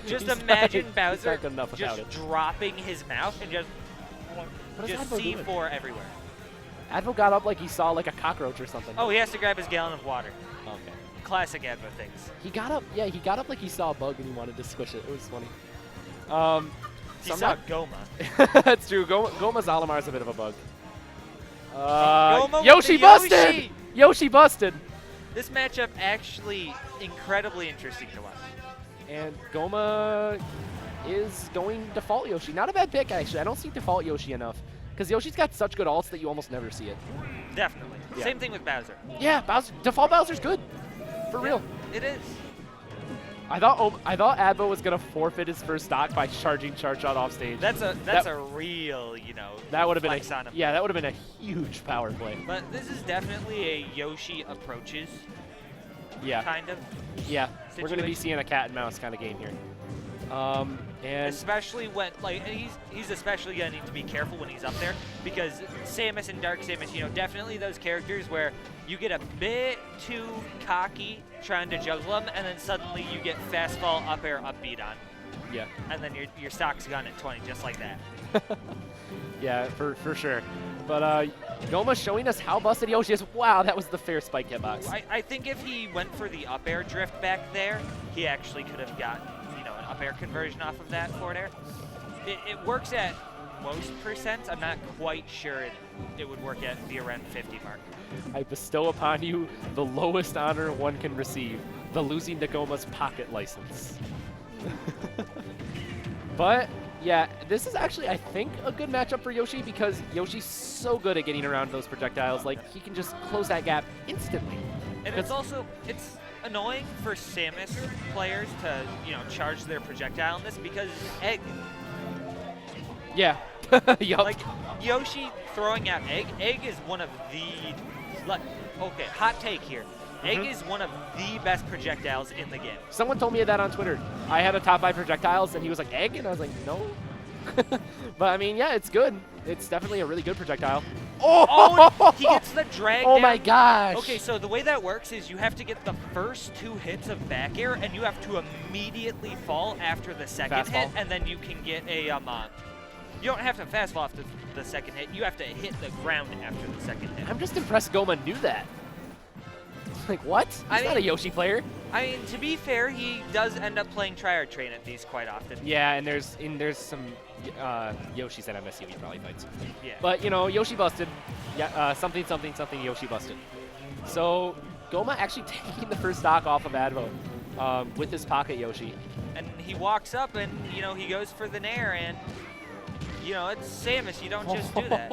Just imagine Bowser just dropping his mouth and just C4 everywhere. Advo got up like he saw like a cockroach or something. Oh, he has to grab his gallon of water. Okay. Classic Advo things. He got up, yeah, he got up like he saw a bug and he wanted to squish it. It was funny. He saw Goma. That's true. Goma's Olimar is a bit of a bug. Goma Yoshi busted! Yoshi busted! This matchup actually incredibly interesting to watch. And Goma is going default Yoshi. Not a bad pick, actually. I don't see default Yoshi enough. Because Yoshi's got such good ults that you almost never see it. Definitely. Yeah. Same thing with Bowser. Yeah, default Bowser's good. For real. It is. I thought Advo was gonna forfeit his first stock by charging charge shot off stage. That's a real, you know, that would have been on him. Yeah, that would have been a huge power play. But this is definitely a Yoshi approaches. Yeah. Kind of. Yeah. Situation. We're gonna be seeing a cat and mouse kind of game here. And especially when he's especially gonna need to be careful when he's up there because Samus and Dark Samus, you know, definitely those characters where you get a bit too cocky trying to juggle them, and then suddenly you get fast fall, up air, up beat on. Yeah. And then your stock's gone at 20, just like that. Yeah, for sure. But Goma showing us how busted Yoshi is. Wow, that was the fair spike hitbox. I think if he went for the up air drift back there, he actually could have gotten, you know, an up air conversion off of that forward air. It works at most percent. I'm not quite sure it would work at the around 50 mark. I bestow upon you the lowest honor one can receive, the losing to Goma's pocket license. But yeah, this is actually, I think, a good matchup for Yoshi because Yoshi's so good at getting around those projectiles. Like, he can just close that gap instantly. And it's annoying for Samus players to, you know, charge their projectile in this because Egg. Yeah. Yup. Like, Yoshi throwing out Egg. Egg is one of the, okay, hot take here. Egg is one of the best projectiles in the game. Someone told me that on Twitter. I had a top 5 projectiles, and he was like, Egg? And I was like, no. But, I mean, yeah, it's good. It's definitely a really good projectile. Oh, he gets the drag Oh, down. my gosh. Okay, so the way that works is you have to get the first 2 hits of back air, and you have to immediately fall after the second hit, and then you can get a, you don't have to fast fall after the second hit. You have to hit the ground after the second hit. I'm just impressed Goma knew that. Like, what? He's not a Yoshi player. I mean, to be fair, he does end up playing Triad Train at these quite often. Yeah, and there's some Yoshis at MSU he probably fights. Yeah. But, you know, Yoshi busted. Yeah, something Yoshi busted. So, Goma actually taking the first stock off of Advo with his pocket Yoshi. And he walks up and, you know, he goes for the nair and, you know, it's Samus. You don't just do that.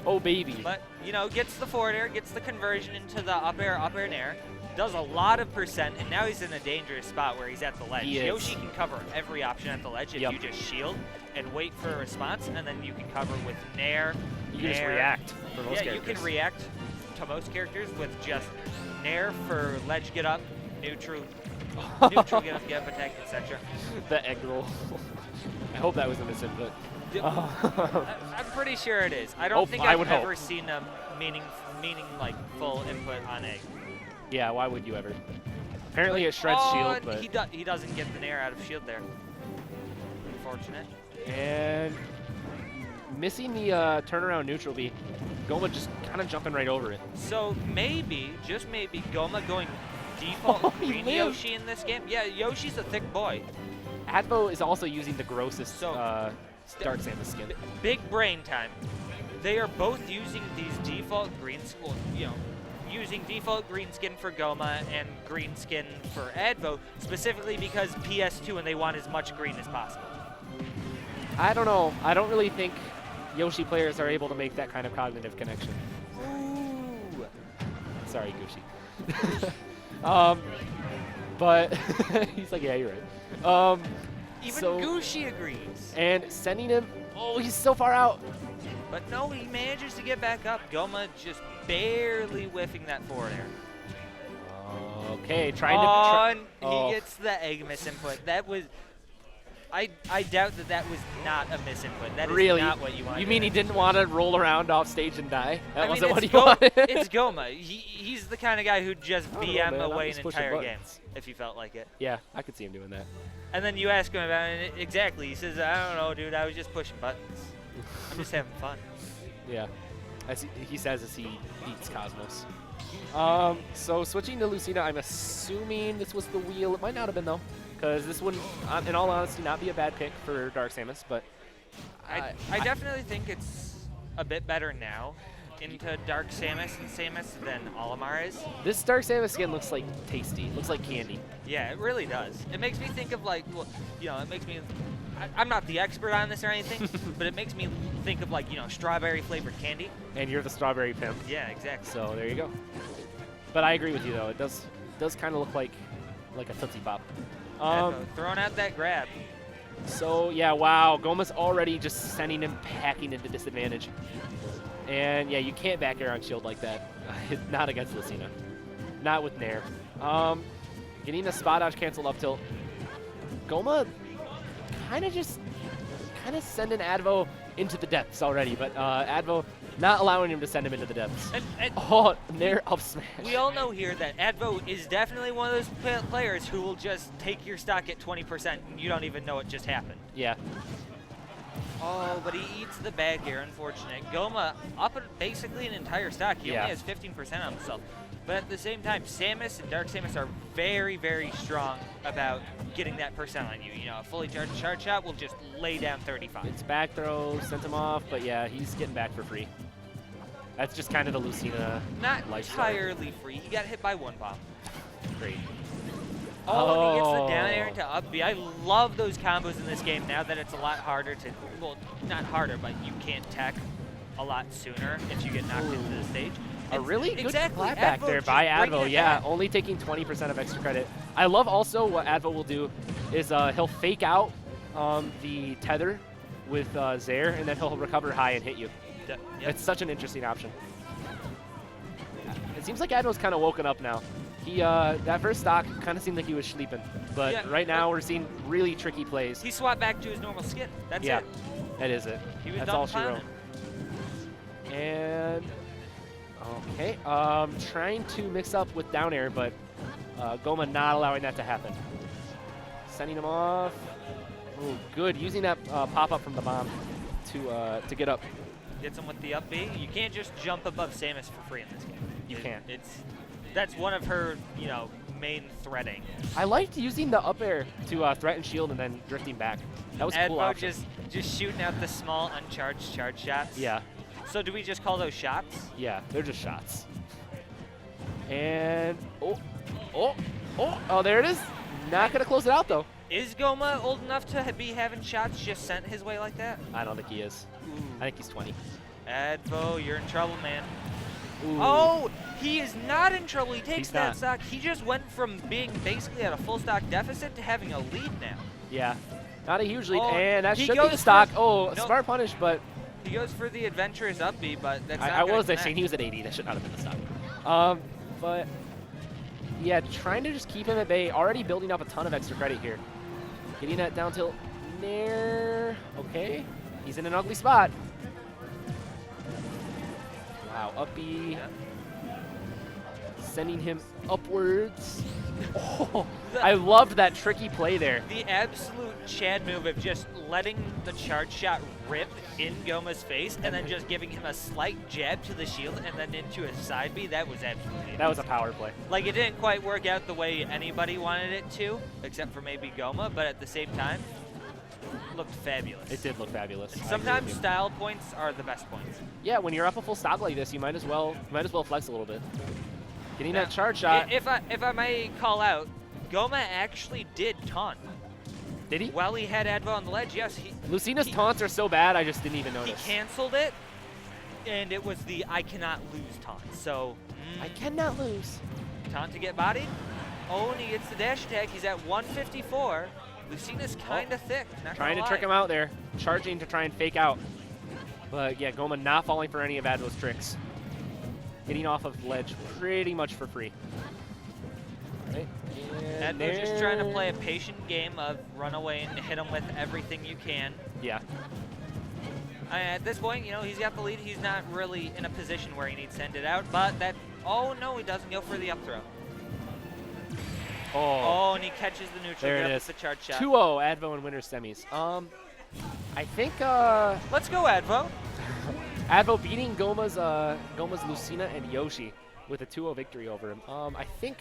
Oh, baby. But, you know, gets the forward air, gets the conversion into the up air nair, does a lot of percent, and now he's in a dangerous spot where he's at the ledge. Yoshi can cover every option at the ledge if you just shield and wait for a response, and then you can cover with nair. You can just react for most characters. Yeah, you can react to most characters with just nair for ledge get up, neutral get up attack, etc. The egg roll. I hope that was a misinput. I'm pretty sure it is. I don't think I've ever seen a meaning like full input on egg. Yeah, why would you ever? Apparently it shreds shield, but he doesn't get the nair out of shield there. Unfortunate. And missing the turnaround neutral B. Goma just kind of jumping right over it. So maybe, just maybe, Goma going default green Yoshi in this game. Yeah, Yoshi's a thick boy. Advo is also using the grossest Dark Samus skin. Big brain time. They are both using these default green using default green skin for Goma and green skin for Advo, specifically because PS2 and they want as much green as possible. I don't know. I don't really think Yoshi players are able to make that kind of cognitive connection. Ooh. Sorry, Gooshi. But he's like, yeah, you're right. Even Gooshi agrees. And sending him, oh, he's so far out. But no, he manages to get back up. Goma just barely whiffing that forward air. Okay, trying to... And he gets the egg misinput. That was... I doubt that was not a misinput. That is Really? not what you wanted. You mean he didn't want to roll around off stage and die? That wasn't what he Go wanted? It's Goma. He's the kind of guy who'd just I don't know, BM man. I'm away just an pushing entire game buttons. if he felt like it. Yeah, I could see him doing that. And then you ask him about it, exactly. He says, I don't know, dude. I was just pushing buttons. I'm just having fun. Yeah, as he says as he beats Cosmos. So switching to Lucina, I'm assuming this was the wheel. It might not have been, though, because this would, in all honesty, not be a bad pick for Dark Samus, but I definitely think it's a bit better now into Dark Samus and Samus than Olimar is. this Dark Samus skin looks like tasty. Looks like candy. Yeah, it really does. It makes me think of like, well, you know, it makes me, I'm not the expert on this or anything, but it makes me think of like, you know, strawberry flavored candy. And you're the strawberry pimp. Yeah, exactly. So there you go. But I agree with you, though. It does kind of look like a Tootsie Pop. Throwing out that grab. So, yeah, wow. Goma's already just sending him packing into disadvantage. And, yeah, you can't back air on shield like that. Not against Lucina. Not with Nair. Getting the spot dodge canceled up tilt. Goma kind of sending Advo into the depths already, but Advo not allowing him to send him into the depths. And Oh, Nair up smash. we all know here that Advo is definitely one of those players who will just take your stock at 20% and you don't even know it just happened. Yeah. Oh, but he eats the bag here, unfortunate. Goma up basically an entire stock. He only has 15% on himself. But at the same time, Samus and Dark Samus are very, very strong about getting that percent on you. You know, a fully charged charge shot will just lay down 35. It's back throw, sent him off, but yeah, he's getting back for free. That's just kind of the Lucina Not lifestyle. entirely free. He got hit by one bomb. Great. Oh, and he gets the down air into up B. I love those combos in this game now that it's a lot harder to, well, not harder, but you can't tech a lot sooner if you get knocked into the stage. A really good exactly. flat back Advo there just by bringing Advo. it Yeah, back. only taking 20% of extra credit. I love also what Advo will do is he'll fake out the tether with Zaire, and then he'll recover high and hit you. Yep. It's such an interesting option. It seems like Advo's kind of woken up now. He that first stock kind of seemed like he was sleeping, but Yeah, right now we're seeing really tricky plays. He swapped back to his normal skin. That's Yeah, it. that is it. He was That's done all she wrote. clowning. And okay, trying to mix up with down air, but Goma not allowing that to happen. Sending him off. Oh, good. Using that pop up from the bomb to get up. Gets him with the up B. You can't just jump above Samus for free in this game. You can't. That's one of her, you know, main threading. I liked using the up air to threaten shield and then drifting back. That was a cool Advo option. just shooting out the small uncharged charge shots. Yeah, So do we just call those shots? yeah, they're just shots. And oh, there it is. Not gonna close it out though. Is Goma old enough to be having shots just sent his way like that? I don't think he is. I think he's 20. Advo, you're in trouble, man. Ooh. Oh, he is not in trouble. He takes He's that not. stock. He just went from being basically at a full stock deficit to having a lead now. Yeah, not a huge lead, Oh, and that he should be the goes stock. for- Oh, no. smart punish, but He goes for the adventurous up B, but that's not I gonna was connect. saying he was at 80. That should not have been the stock. But yeah, trying to just keep him at bay. Already building up a ton of extra credit here. Getting that down tilt near. Okay, he's in an ugly spot. Wow, up B. Yeah. Sending him upwards. Oh, I loved that tricky play there. The absolute Chad move of just letting the charge shot rip in Goma's face and then just giving him a slight jab to the shield and then into a side B, that was absolutely That was a amazing. power play. Like, it didn't quite work out the way anybody wanted it to, except for maybe Goma, but at the same time, looked fabulous. It did look fabulous. I agree Sometimes with you. style points are the best points. Yeah, when you're up a full stock like this, you might as well flex a little bit. Getting Now, that charge shot. If I may call out, Goma actually did taunt. Did he? While he had Advo on the ledge, yes, Lucina's he- taunts are so bad, I just didn't even he notice. canceled it, and it was the I cannot lose taunt. So, I cannot lose. taunt to get bodied. Oh, and he gets the dash attack. He's at 154. Lucina's kind of thick. Not Trying to gonna trick lie. him out there. Charging to try and fake out. But yeah, Goma not falling for any of Advo's tricks. Getting off of ledge pretty much for free. Right. Advo's just trying to play a patient game of run away and hit him with everything you can. Yeah. At this point, you know, he's got the lead. He's not really in a position where he needs to send it out, but that, oh no, he doesn't go for the up throw. Oh, and he catches the neutral there grip it with is. the charge shot. 2-0 Advo in Winners Semis. I think Let's go, Advo. Advo beating Goma's Lucina and Yoshi with a 2-0 victory over him. I think